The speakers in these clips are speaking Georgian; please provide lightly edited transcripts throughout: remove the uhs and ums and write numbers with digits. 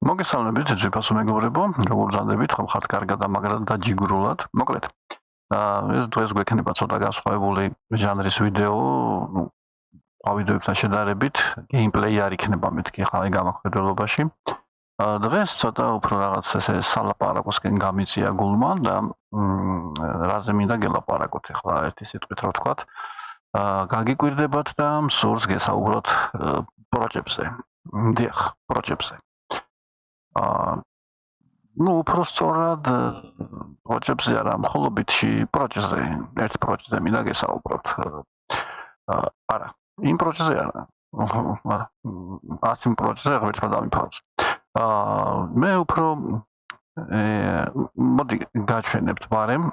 მოგესალმებით, ძვირფასო მეგობრებო, როგორ ბრძანდებით, ხომ ხართ კარგად და მაგრად დაჯიგრულად. მოკლედ, ეს დღეს გვექნება ცოტა განსხვავებული ჟანრის ვიდეო, ვიდეოებთან შედარებით, გეიმპლეი არ იქნება მეთქი ახლა გამახვედრობაში. დღეს ცოტა უფრო რაღაც ესე სალაპარაკოსკენ გამიწია გულმა და რაზე მინდა გელაპარაკოთ ახლა ერთი სიტყვით რა ვთქვათ. გაგიკვირდებათ და მსურს გესაუბროთ პროჯექტზე. დიახ, პროჯექტზე. უფრო სწორად პროჯექტზე არა, მხოლობითში პროჯექტზე, ერთ პროჯექტზე მინდა გესაუბროთ. არა, იმ პროჯექტზე არა. არა, არც იმ პროჯექტზე ღმერთმა დამიფაროს. მე უფრო მოდი გაჩვენებთ ბარემ,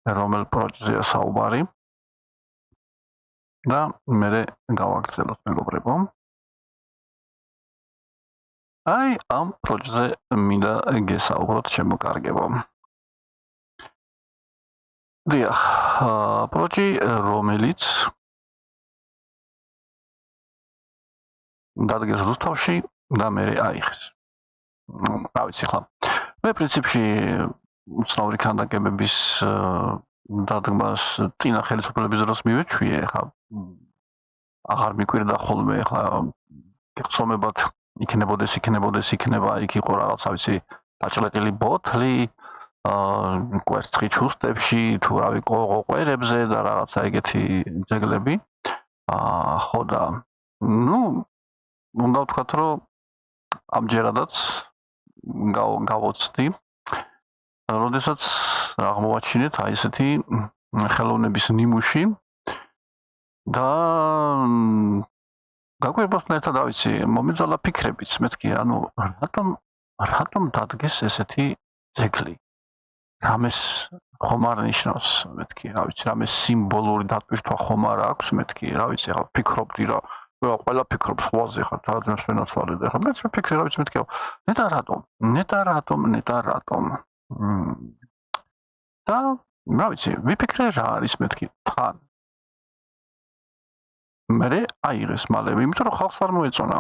რომელ პროჯექტზეა საუბარი და მე გავაგრძელოთ მეგობრებო. აი ამ პროჯექტზე მინდა გესაუბროთ შემოკარგებო. დიახ, პროჯექტი რომელიც დადგეს რუსთავში და მე აიხეს. რა ვიცი ხლა. მე პრინციპში უცნაური ქანდაკებების დადგმას წინა ხელისუფლების დროს მივეჩვიე, ხა აღარ მიკვირდა ხოლმე ხა ხსომებად იქნება იქ იყო რაღაცა ვიცი დაჭლეტილი ბოთლი კვერცხი ჩუსტებში თუ რავი ყოყერებზე და რაღაცა ეგეთი ძეგლები ხო და უნდა ვთქვათ რომ ამჯერადაც გავოცდი როდესაც აღმოვაჩინეთ აი ესეთი ხელოვნების ნიმუში და გაგვირბოსთან ერთად რა ვიცი მომეწალა ფიქრებიც მეთქი ანუ რატომ დადგეს ესეთი ძეგლი რამეს ხომ არ ნიშნავს მეთქი რა ვიცი რამეს სიმბოლური დატვირთვა ხომ არ აქვს მეთქი რა ვიცი ახლა ფიქრობდი რა ყველა ფიქრობს ხვაზე ხარ და ძმებს ვენაცვალე და ახლა მეც ვფიქრე რა ვიცი მეთქი ნეტა რატომ და რა ვიცი ვიფიქრე რა არის მეთქი თან მე აიღეს მალევე, იმიტომ რომ ხალხს არ მოეწონა.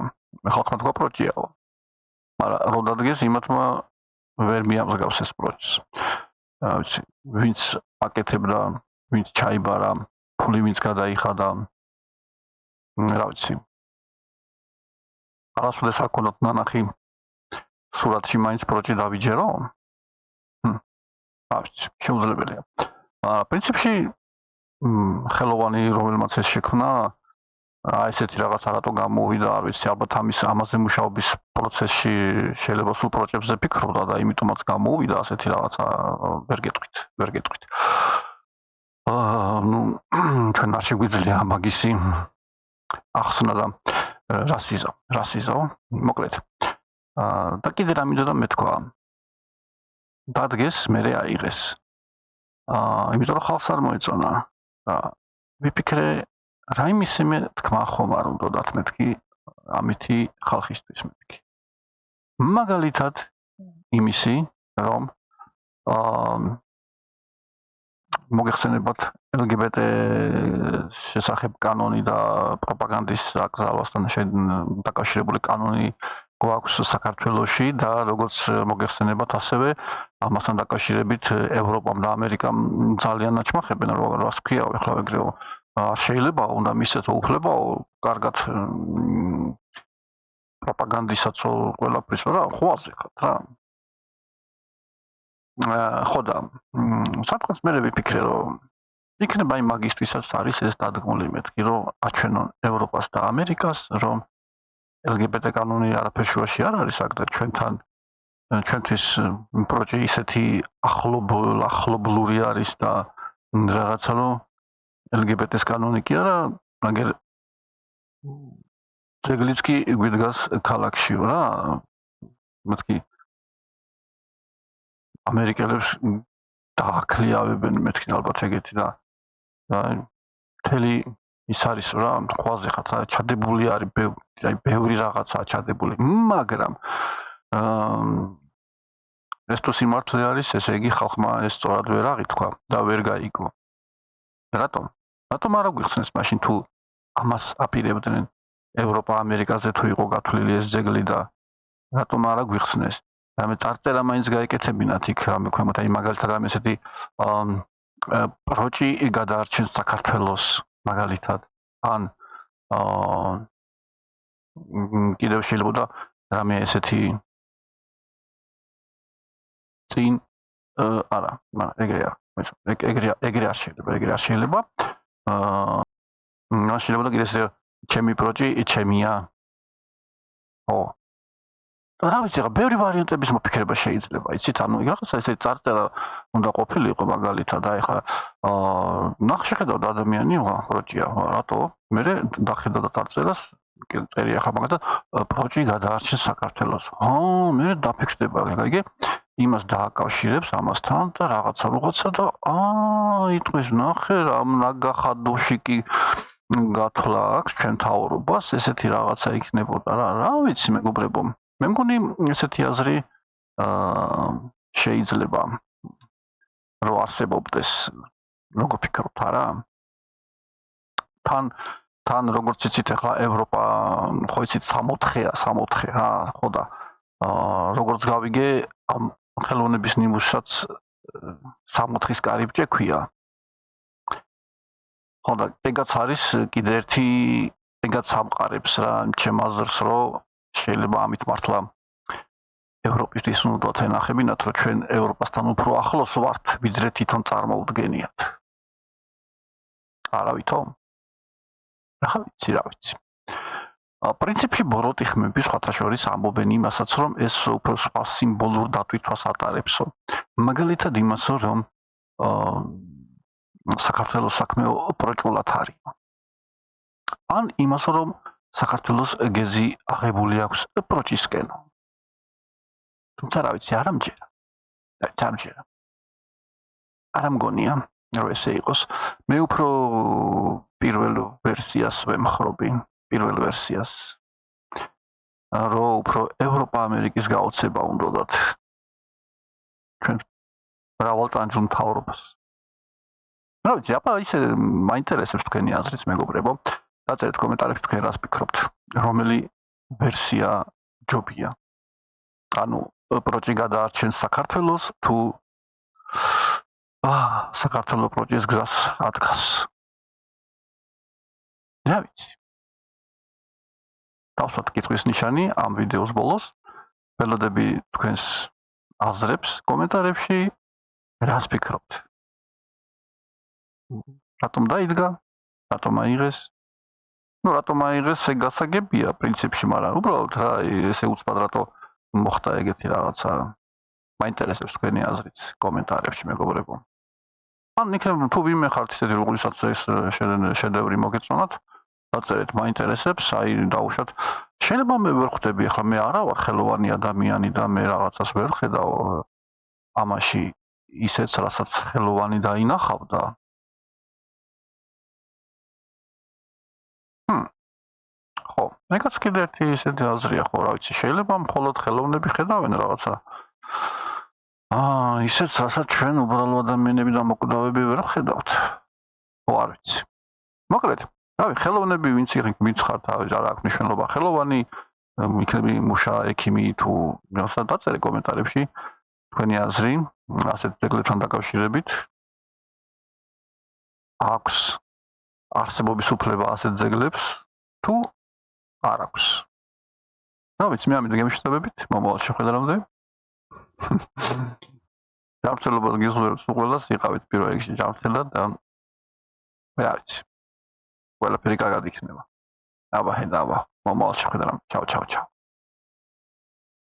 ხალხმა თქვა პროჯექტია. მაგრამ რო დადგეს იმათმა ვერ მიამსგავს ეს პროჯექტს. რა ვიცი, ვინც აკეთებდა, ვინც ჩაიბარა, ფული ვინც გადაიხადა. რა ვიცი. არასოდეს არ ქონდათ ნანახი სურათში მაინც პროჯექტი დავიჯერო? რა ვიცი, შეუძლებელია. პრინციპში ხელოვანი რომელმაც ეს შექმნა ესეთი რაღაც რატო გამოვიდა, არ ვიცი, ალბათ ამაზე მუშაობის პროცესში შეიძლება სულ პროჯექტზე ფიქრობდა და იმიტომაც გამოვიდა ასეთი რაღაცა ვერ გეტყვით. ჩვენ არ შეგვიძლია მაგისი ახსნა და რასიზო, მოკლედ. და კიდე რა მინდოდა მეთქვა. დადგეს, მე აიღეს. იმიტომ რომ ხალხს არ მოეწონა და ვიფიქრე რაიმისიმე თქმა ხომ არ უნდათ მეთქი ამითი ხალხისთვის მეთქი. მაგალითად იმისი რომ მოგეხსენებათ LGBT შესახებ კანონი და პროპაგანდის აკრძალვასთან დაკავშირებული კანონი გვაქვს საქართველოში და როგორც მოგეხსენებათ ასევე ამასთან დაკავშირებით ევროპამ და ამერიკამ ძალიან აჩმახებენ რომ რას ქვია ახლა ეგრეო შეიძლება უნდა მისცეთ უფლებაო კარგად პროპაგანდისაცო ყველაფრის რა ხვაზე ხარ რა ხო და სადღაც მე ვიფიქრე რომ იქნება იმ მაგისტრისაც არის ეს დადგმული მეთქი რომ აჩვენონ ევროპას და ამერიკას რომ LGBT კანონი არაფერ შუაში არ არის აქ და ჩვენთვის პროჯექტი ისეთი ახლობლური არის და რაღაცა რომ LGBT-ს კანონი კი არა, მაგრამ ძეგლიც კი გვიდგას ქალაქშიო რა. მეთქი ამერიკელებს დააქლიავებენ მეთქი ალბათ ეგეთი და მთელი ის არის რა, ხვაზე ხარ რა, ჩადებული არის ბევრი რაღაცაა ჩადებული, მაგრამ ეს თუ სიმართლე არის, ესე იგი ხალხმა ეს სწორად ვერ აღიქვა და ვერ გაიგო. რატომ არ აგვიხსნეს მაშინ თუ ამას აპირებდნენ ევროპა ამერიკაზე თუ იყო გათვლილი ეს ძეგლი და რატომ არა გვიხსნეს? რამე წარწერა მაინც გაეკეთებინათ იქ რამე ქვემოთ, აი მაგალითად რამე ესეთი პროჭი გადაარჩენს საქართველოს მაგალითად ან კიდევ შეიძლება რამე ესეთი წინ არა, ეგრე არ შეიძლება. შეიძლება კიდე ესე ჩემი პროჭი ჩემია. ხო. რა ვიცი, რა ბევრი ვარიანტების მოფიქრება შეიძლება, იცით, ანუ რაღაცა ესე წარწერა უნდა ყოფილიყო მაგალითად, აი ხა ნახშეხედავ ადამიანი პროჭია, რატო? მე დახედავ და წარწერას წერია ხა მაგალითად პროჭი გადაარჩენს საქართველოს. მე დაფიქსდება, იგი იმას დააკავშირებს ამასთან და რაღაცა და იტყვის ნახე რა ნაგახადოში კი გათვლა აქვს ჩვენ თავრობას, ესეთი რაღაცა იქნებოდა რა ვიცი მეგობრებო. მე მგონი ესეთი აზრი შეიძლება რომ არსებობდეს, როგორ ფიქრობთ არა? თან როგორც იცით ახლა ევროპა ხო იცით 64 რა, ხო და როგორც გავიგე ამ ხელოვნების ნიმუშსაც 64-ის კარიბჭე ქვია. ხო და ეგაც არის კიდე ერთი ეგაც სამყარებს რა ჩემ აზრს რომ შეიძლება ამით მართლა ევროპისთვის უნდა ეთანხებინათ რომ ჩვენ ევროპასთან უფრო ახლოს ვართ ვიდრე თვითონ წარმოვდგენიათ. არავითო? რა ვიცი. პრინციპში ბოროტი ხმები სხვათა შორის ამბობენ იმასაც რომ ეს უფრო სხვა სიმბოლურ დატვირთვას ატარებსო. მაგალითად იმასო რომ საქართველოს საქმე პროჭულად არის. ან იმასო რომ საქართველოს გეზი აღებული აქვს პროჭისკენ. თუმცა რა ვიცი, არ ამჯერა. არ მგონია რომ ესე იყოს. მე უფრო პირველ ვერსიას ვემხრობი, პირველ ვერსიას. რომ უფრო ევროპა-ამერიკის გაოცება უნდათ ჩვენ მრავალტანჯულ მთავრობას. რა ვიცი, აბა ისე მაინტერესებს თქვენი აზრიც მეგობრებო. დაწერეთ კომენტარებში თქვენ რას ფიქრობთ, რომელი ვერსია ჯობია. ანუ პროჭი გადაარჩენს საქართველოს თუ საქართველოს პროჭის გზას ადგას. რა ვიცი. დავსვათ კითხვის ნიშანი ამ ვიდეოს ბოლოს. ველოდები თქვენს აზრებს კომენტარებში, რას ფიქრობთ. რატომ დაიდგა? რატომ აიღეს? რატომ აიღეს ეგ გასაგებია პრინციპში, მაგრამ უბრალოდ რა ესე უცბად რატო მოხდა ეგეთი რაღაცა. მაინტერესებს თქვენი აზრიც კომენტარებში მეგობრებო. ან იქნებ თუ ვინმე ხართ ისეთი როგორიცაც ეს შედევრი მოგეწონათ, დაწერეთ მაინტერესებს, აი დავუშვათ. შეიძლება მე ვერ ხვდები, ახლა მე არა ვარ ხელოვანი ადამიანი და მე რაღაცას ვერ ხედავ ამაში ისეც რასაც ხელოვანი დაინახავდა. ხო, ეგაც კიდე ერთი ისეთი აზრია ხო, რა ვიცი, შეიძლება მხოლოდ ხელოვნები ხედავენ რაღაცა. ისეც რასაც ჩვენ უბრალო ადამიანები და მოკვდავები ვერ ხედავთ. ხო, არ ვიცი. მოკლედ, რავი, ხელოვნები ვინც ხართ, არ აქვს მნიშვნელობა ხელოვანი, იქნები მუშა, ექიმი თუ რასაც დაწერე კომენტარებში თქვენი აზრი ასეთ ძეგლებთან დაკავშირებით. აქვს არსებობის უფლება ასეთ ძეგლებს თუ არ აქვს. რა ვიცი, მე ამით გემშვიდობებით, მომავალ შეხვედრამდე. ჯანმრთელობას გისურვებთ ყველას, იყავით პირველ რიგში ჯანმრთელად და რა ვიცი. ყველაფერი კარგად იქნება. აბა, მომავალ შეხვედრამდე. ჩაო.